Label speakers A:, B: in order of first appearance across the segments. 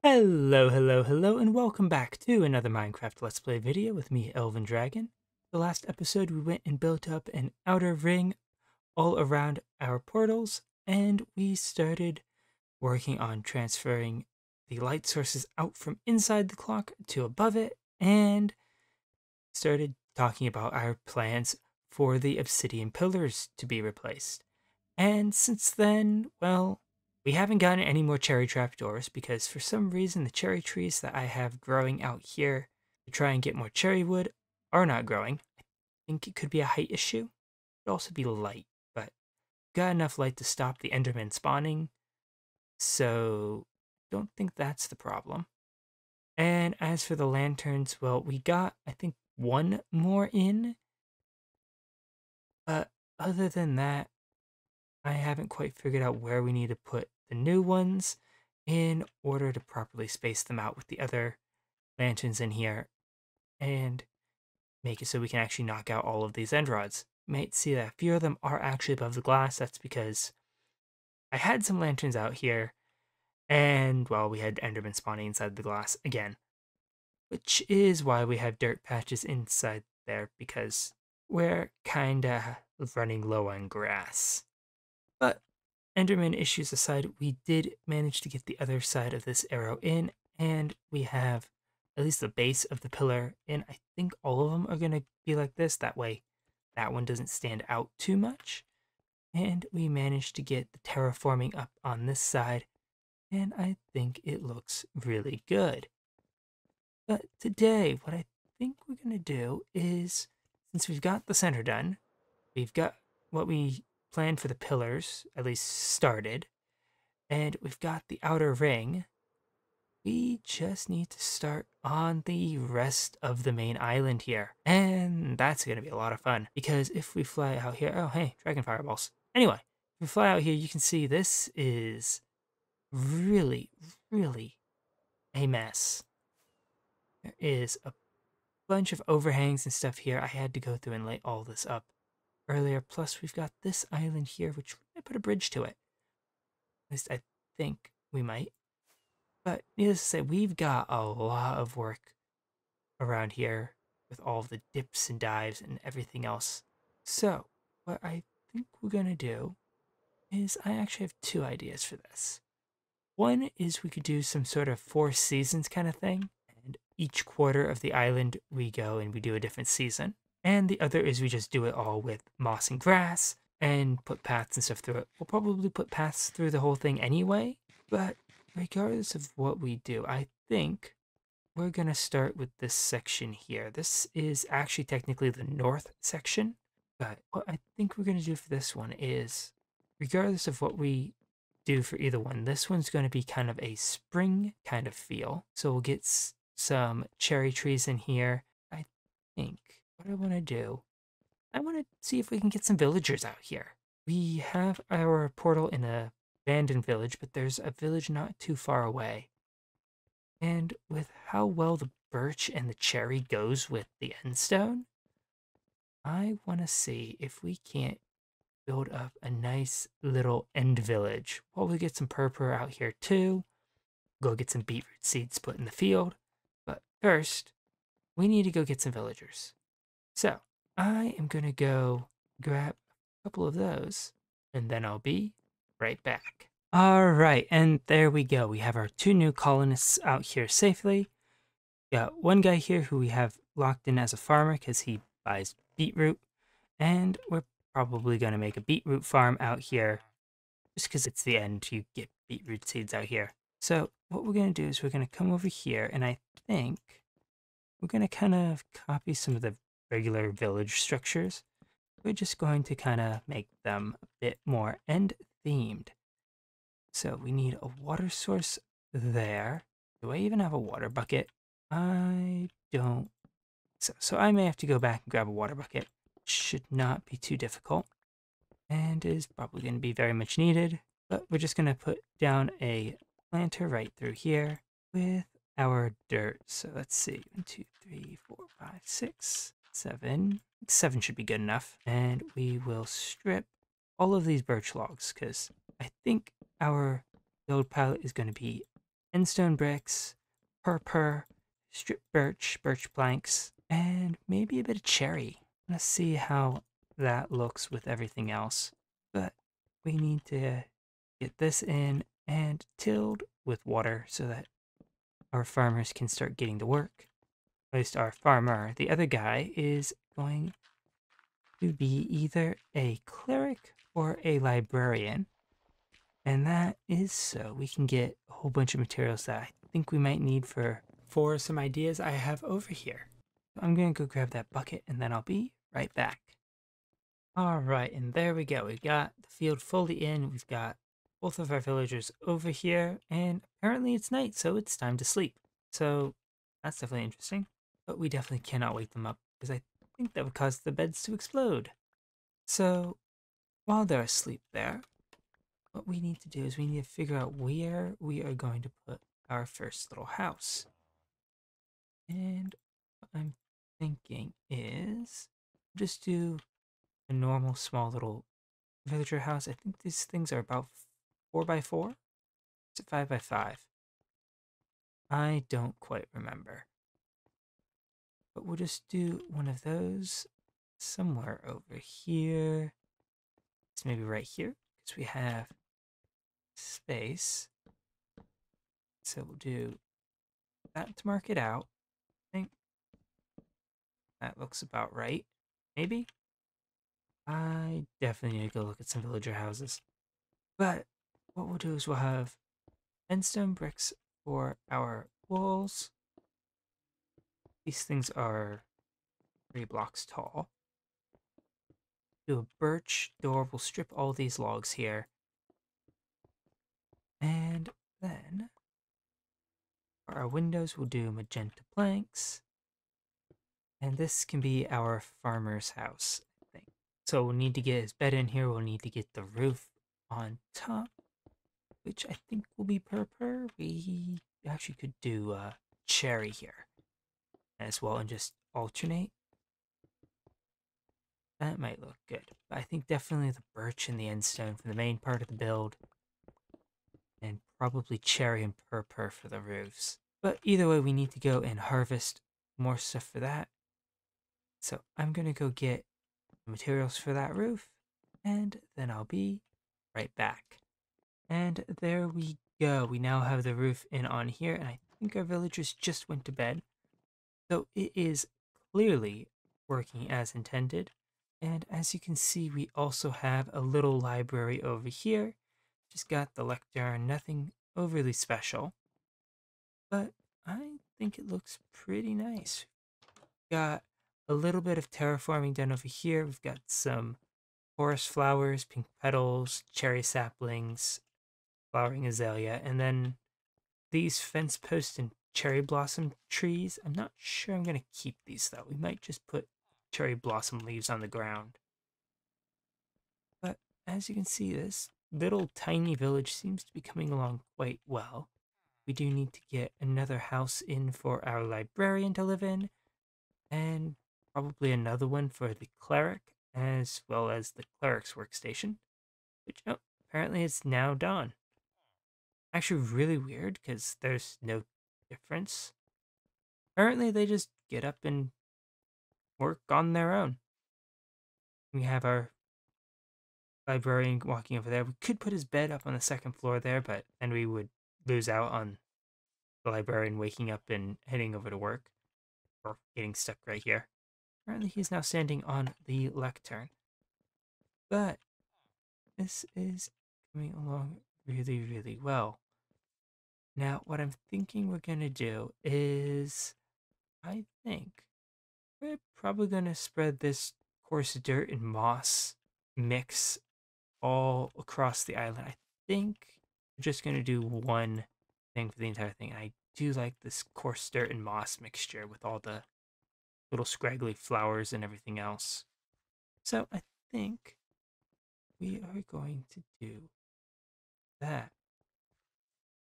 A: Hello, and welcome back to another Minecraft Let's Play video with me, Elven Dragon. The last episode, we went and built up an outer ring all around our portals, and we started working on transferring the light sources out from inside the clock to above it, and started talking about our plans for the obsidian pillars to be replaced. And since then, well, we haven't gotten any more cherry trapdoors because for some reason the cherry trees that I have growing out here to try and get more cherry wood are not growing. I think it could be a height issue. It could also be light, but got enough light to stop the Enderman spawning, so don't think that's the problem. And as for the lanterns, well, we got, I think, one more in, but other than that, I haven't quite figured out where we need to put the new ones in order to properly space them out with the other lanterns in here and make it so we can actually knock out all of these end rods. You might see that a few of them are actually above the glass. That's because I had some lanterns out here and, well, we had Enderman spawning inside the glass again, which is why we have dirt patches inside there because we're kinda running low on grass. But Enderman issues aside, we did manage to get the other side of this arrow in, and we have at least the base of the pillar in. I think all of them are going to be like this. That way, that one doesn't stand out too much. And we managed to get the terraforming up on this side, and I think it looks really good. But today, what I think we're going to do is, since we've got the center done, we've got what we planned for the pillars, at least started, and we've got the outer ring. We just need to start on the rest of the main island here. And that's going to be a lot of fun, because if we fly out here, oh hey, dragon fireballs. Anyway, if we fly out here, you can see this is really, really a mess. There is a bunch of overhangs and stuff here. I had to go through and lay all this up earlier. Plus, we've got this island here, which we might put a bridge to it. At least I think we might. But needless to say, we've got a lot of work around here with all the dips and dives and everything else. So, what I think we're going to do is I actually have two ideas for this. One is we could do some sort of 4 seasons kind of thing, and each quarter of the island we go and we do a different season. And the other is we just do it all with moss and grass and put paths and stuff through it. We'll probably put paths through the whole thing anyway, but regardless of what we do, I think we're going to start with this section here. This is actually technically the north section, but what I think we're going to do for this one is, regardless of what we do for either one, this one's going to be kind of a spring kind of feel. So we'll get some cherry trees in here. I think what I want to do, I want to see if we can get some villagers out here. We have our portal in a abandoned village, but there's a village not too far away. And with how well the birch and the cherry goes with the endstone, I want to see if we can't build up a nice little end village. Well, we get some purple out here too. Go get some beetroot seeds put in the field. But first, we need to go get some villagers. So, I am going to go grab a couple of those, and then I'll be right back. All right, and there we go. We have our 2 new colonists out here safely. Got one guy here who we have locked in as a farmer because he buys beetroot, and we're probably going to make a beetroot farm out here just because it's the end. You get beetroot seeds out here. So what we're going to do is we're going to come over here, and I think we're going to kind of copy some of the regular village structures. We're just going to kind of make them a bit more end-themed. So we need a water source there. Do I even have a water bucket? I don't. So I may have to go back and grab a water bucket. Should not be too difficult. And is probably going to be very much needed. But we're just going to put down a planter right through here with our dirt. So let's see. 1, 2, 3, 4, 5, 6, 7. 7 should be good enough. And we will strip all of these birch logs because I think our build palette is going to be endstone bricks, purpur, strip birch planks, and maybe a bit of cherry. Let's see how that looks with everything else. But we need to get this in and tilled with water so that our farmers can start getting to work. At least our farmer. The other guy is going to be either a cleric or a librarian. And that is so we can get a whole bunch of materials that I think we might need for some ideas I have over here. I'm going to go grab that bucket and then I'll be right back. All right, and there we go. We got the field fully in. We've got both of our villagers over here, and apparently it's night, so it's time to sleep. So that's definitely interesting. But we definitely cannot wake them up because I think that would cause the beds to explode. So while they're asleep there, what we need to do is we need to figure out where we are going to put our first little house. And what I'm thinking is just do a normal small little villager house. I think these things are about 4x4. Is it 5x5? I don't quite remember. But we'll just do one of those somewhere over here. It's maybe right here because we have space. So we'll do that to mark it out. I think that looks about right. Maybe? I definitely need to go look at some villager houses. But what we'll do is we'll have endstone bricks for our walls. These things are 3 blocks tall. Do a birch door. We'll strip all these logs here. And then for our windows, we'll do magenta planks. And this can be our farmer's house, I think. So we'll need to get his bed in here. We'll need to get the roof on top, which I think will be purple. We actually could do cherry here as well and just alternate. That might look good. But I think definitely the birch and the endstone for the main part of the build. And probably cherry and purpur for the roofs. But either way, we need to go and harvest more stuff for that. So I'm going to go get the materials for that roof, and then I'll be right back. And there we go. We now have the roof in on here, and I think our villagers just went to bed. So it is clearly working as intended. And as you can see, we also have a little library over here. Just got the lectern, nothing overly special. But I think it looks pretty nice. Got a little bit of terraforming done over here. We've got some forest flowers, pink petals, cherry saplings, flowering azalea, and then these fence posts and cherry blossom trees. I'm not sure I'm going to keep these though. We might just put cherry blossom leaves on the ground. But as you can see, this little tiny village seems to be coming along quite well. We do need to get another house in for our librarian to live in, and probably another one for the cleric, as well as the cleric's workstation, which, oh, apparently it's now dawn. Actually, really weird, because there's no difference. Apparently, they just get up and work on their own. We have our librarian walking over there. We could put his bed up on the second floor there, but then we would lose out on the librarian waking up and heading over to work, or getting stuck right here. Apparently, he's now standing on the lectern. But this is coming along really, really well. Now, what I'm thinking we're going to do is, I think we're probably going to spread this coarse dirt and moss mix all across the island. I think we're just going to do one thing for the entire thing. And I do like this coarse dirt and moss mixture with all the little scraggly flowers and everything else. So I think we are going to do that.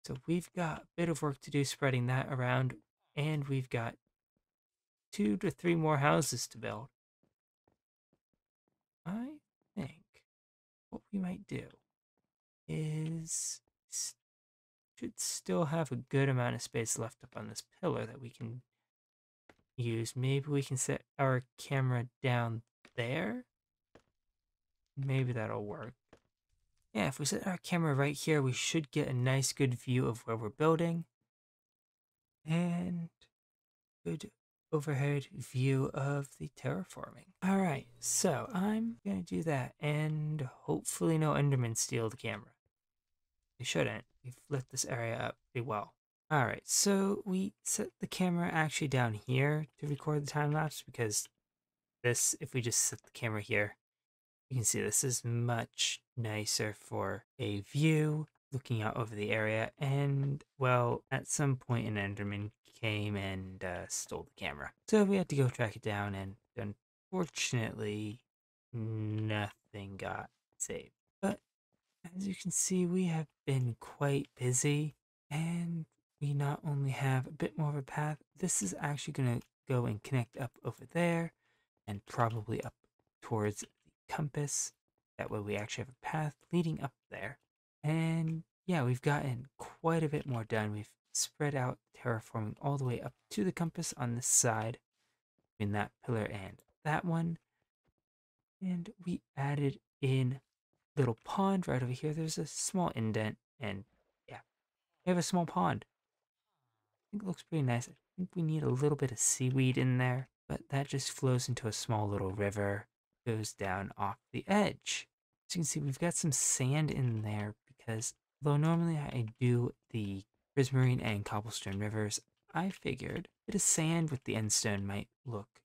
A: So we've got a bit of work to do spreading that around, and we've got 2 to 3 more houses to build. I think what we might do is should still have a good amount of space left up on this pillar that we can use. Maybe we can set our camera down there. Maybe that'll work. Yeah, if we set our camera right here, we should get a nice good view of where we're building. And good overhead view of the terraforming. All right, so I'm gonna do that, and hopefully no Endermen steal the camera. They shouldn't. We've lit this area up pretty well. All right, so we set the camera actually down here to record the time lapse because this, if we just set the camera here, you can see this is much nicer for a view looking out over the area. And, well, at some point an Enderman came and stole the camera. So we had to go track it down, and unfortunately, nothing got saved. But as you can see, we have been quite busy, and we not only have a bit more of a path, this is actually going to go and connect up over there and probably up towards the compass. That way we actually have a path leading up there. And yeah, we've gotten quite a bit more done. We've spread out terraforming all the way up to the compass on this side, between that pillar and that one. And we added in little pond right over here. There's a small indent, and yeah, we have a small pond. I think it looks pretty nice. I think we need a little bit of seaweed in there, but that just flows into a small little river, goes down off the edge. As you can see, we've got some sand in there because though normally I do the prismarine and cobblestone rivers, I figured a bit of sand with the endstone might look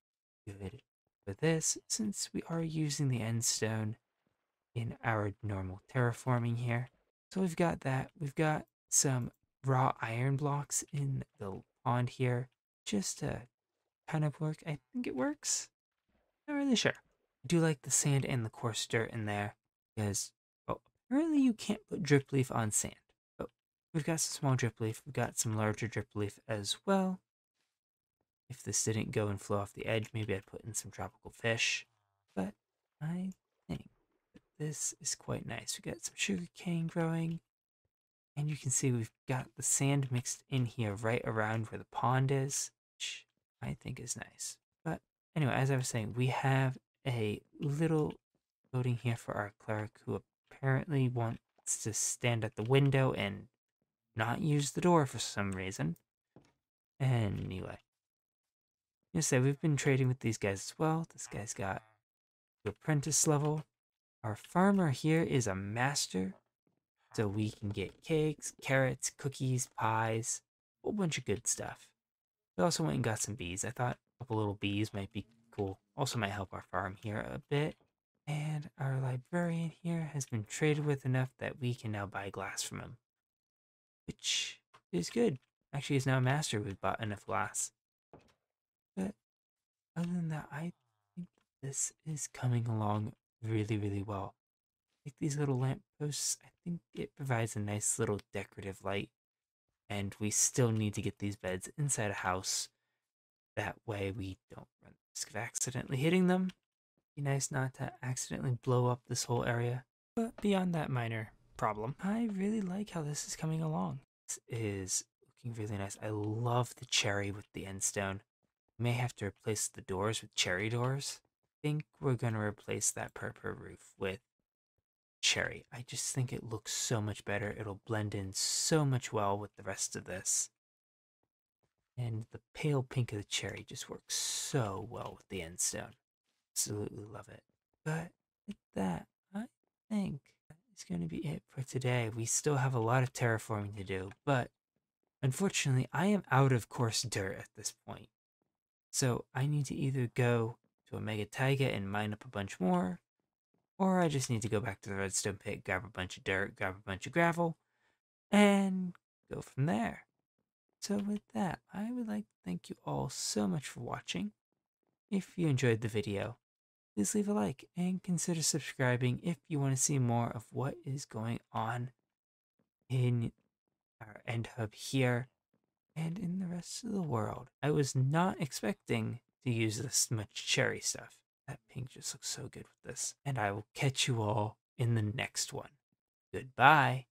A: good for this, since we are using the endstone in our normal terraforming here. So we've got that. We've got some raw iron blocks in the pond here, just to kind of work. I think it works. Not really sure. I do like the sand and the coarse dirt in there because, well, apparently you can't put drip leaf on sand. But we've got some small drip leaf. We've got some larger drip leaf as well. If this didn't go and flow off the edge, maybe I'd put in some tropical fish. But I think that this is quite nice. We got some sugar cane growing. And you can see we've got the sand mixed in here right around where the pond is, which I think is nice. But anyway, as I was saying, we have a little loading here for our cleric who apparently wants to stand at the window and not use the door for some reason. Anyway, you say we've been trading with these guys as well. This guy's got the apprentice level. Our farmer here is a master. So we can get cakes, carrots, cookies, pies, a whole bunch of good stuff. We also went and got some bees. I thought a couple little bees might be cool. Also might help our farm here a bit. And our librarian here has been traded with enough that we can now buy glass from him, which is good. Actually, he's now a master. We've bought enough glass. But other than that, I think this is coming along really, really well. Like these little lampposts, I think it provides a nice little decorative light. And we still need to get these beds inside a house. That way we don't run the risk of accidentally hitting them. Be nice not to accidentally blow up this whole area. But beyond that minor problem, I really like how this is coming along. This is looking really nice. I love the cherry with the endstone. May have to replace the doors with cherry doors. I think we're going to replace that purple roof with cherry. I just think it looks so much better. It'll blend in so much well with the rest of this. And the pale pink of the cherry just works so well with the endstone. Absolutely love it. But with that, I think that is going to be it for today. We still have a lot of terraforming to do, but unfortunately, I am out of coarse dirt at this point. So I need to either go to a mega taiga and mine up a bunch more, or I just need to go back to the redstone pit, grab a bunch of dirt, grab a bunch of gravel, and go from there. So with that, I would like to thank you all so much for watching. If you enjoyed the video, please leave a like and consider subscribing if you want to see more of what is going on in our end hub here and in the rest of the world. I was not expecting to use this much cherry stuff. That pink just looks so good with this. And I will catch you all in the next one. Goodbye.